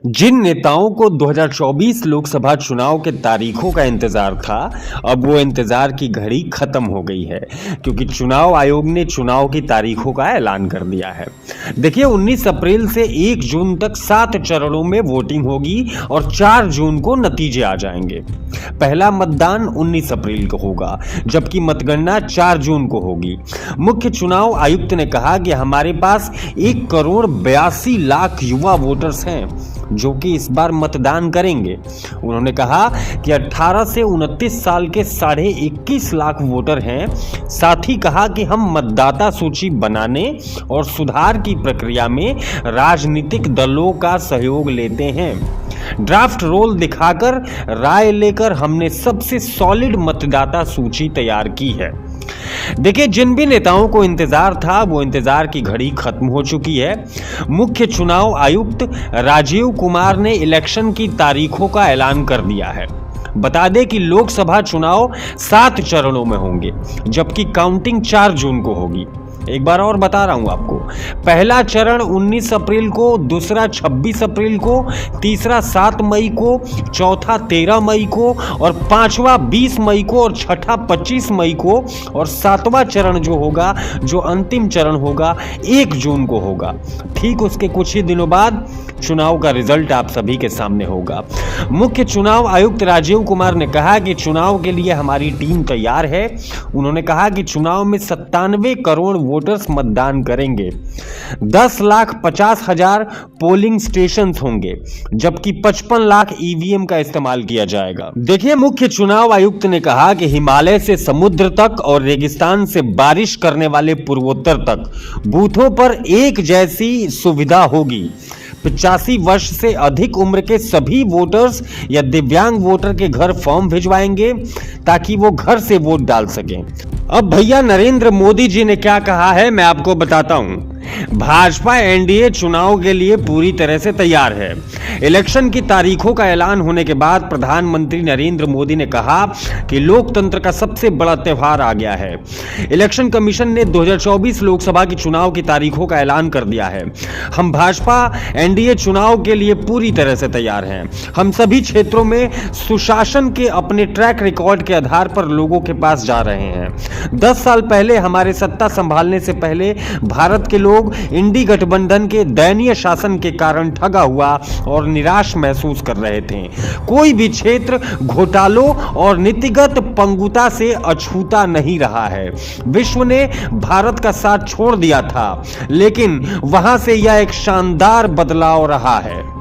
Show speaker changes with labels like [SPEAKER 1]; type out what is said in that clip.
[SPEAKER 1] जिन नेताओं को 2024 लोकसभा चुनाव के तारीखों का इंतजार था, अब वो इंतजार की घड़ी खत्म हो गई है, क्योंकि चुनाव आयोग ने चुनाव की तारीखों का ऐलान कर दिया है। देखिए, 19 अप्रैल से 1 जून तक 7 चरणों में वोटिंग होगी और 4 जून को नतीजे आ जाएंगे। पहला मतदान 19 अप्रैल को होगा, जबकि मतगणना 4 जून को होगी। मुख्य चुनाव आयुक्त ने कहा कि हमारे पास 1,82,00,000 युवा वोटर्स हैं जो कि इस बार मतदान करेंगे। उन्होंने कहा कि 18 से 29 साल के 21.5 लाख वोटर हैं। साथ ही कहा कि हम मतदाता सूची बनाने और सुधार की प्रक्रिया में राजनीतिक दलों का सहयोग लेते हैं। ड्राफ्ट रोल दिखाकर राय लेकर हमने सबसे सॉलिड मतदाता सूची तैयार की है। देखिए, जिन भी नेताओं को इंतजार था, वो इंतजार की घड़ी खत्म हो चुकी है। मुख्य चुनाव आयुक्त राजीव कुमार ने इलेक्शन की तारीखों का ऐलान कर दिया है। बता दें कि लोकसभा चुनाव 7 चरणों में होंगे, जबकि काउंटिंग 4 जून को होगी। एक बार और बता रहा हूं आपको, पहला चरण 19 अप्रैल को, दूसरा 26 अप्रैल को, तीसरा 7 मई को, चौथा 13 मई को और पांचवा 20 मई को और छठा 25 मई को और 7वां चरण जो होगा, जो अंतिम चरण होगा, 1 जून को होगा। ठीक उसके कुछ ही दिनों बाद चुनाव का रिजल्ट आप सभी के सामने होगा। मुख्य चुनाव आयुक्त राजीव कुमार ने कहा कि चुनाव के लिए हमारी टीम तैयार है। उन्होंने कहा कि चुनाव में 97 करोड़ वोटर्स मतदान करेंगे। 10,50,000 पोलिंग स्टेशन होंगे, जबकि 55 लाख ईवीएम का इस्तेमाल किया जाएगा। देखिए, मुख्य चुनाव आयुक्त ने कहा कि हिमालय से समुद्र तक और रेगिस्तान से बारिश करने वाले पूर्वोत्तर तक बूथों पर एक जैसी सुविधा होगी। 85 वर्ष से अधिक उम्र के सभी वोटर्स या दिव्यांग वोटर के घर फॉर्म भिजवाएंगे ताकि वो घर से वोट डाल सकें। अब भैया नरेंद्र मोदी जी ने क्या कहा है, मैं आपको बताता हूं। भाजपा एनडीए चुनाव के लिए पूरी तरह से तैयार है। इलेक्शन की तारीखों का ऐलान होने के बाद प्रधानमंत्री नरेंद्र मोदी ने कहा कि लोकतंत्र का सबसे बड़ा त्यौहार आ गया है। इलेक्शन कमीशन ने 2024 लोकसभा की चुनाव की तारीखों का ऐलान कर दिया है। हम भाजपा एनडीए चुनाव के लिए पूरी तरह से तैयार हैं। हम सभी क्षेत्रों में सुशासन के अपने ट्रैक रिकॉर्ड के आधार पर लोगों के पास जा रहे हैं। 10 साल पहले हमारे सत्ता संभालने से पहले भारत के लोग इंडी गठबंधन के दयनीय शासन के कारण ठगा हुआ और निराश महसूस कर रहे थे। कोई भी क्षेत्र घोटालों और नीतिगत पंगुता से अछूता नहीं रहा है। विश्व ने भारत का साथ छोड़ दिया था, लेकिन वहां से यह एक शानदार बदलाव रहा है।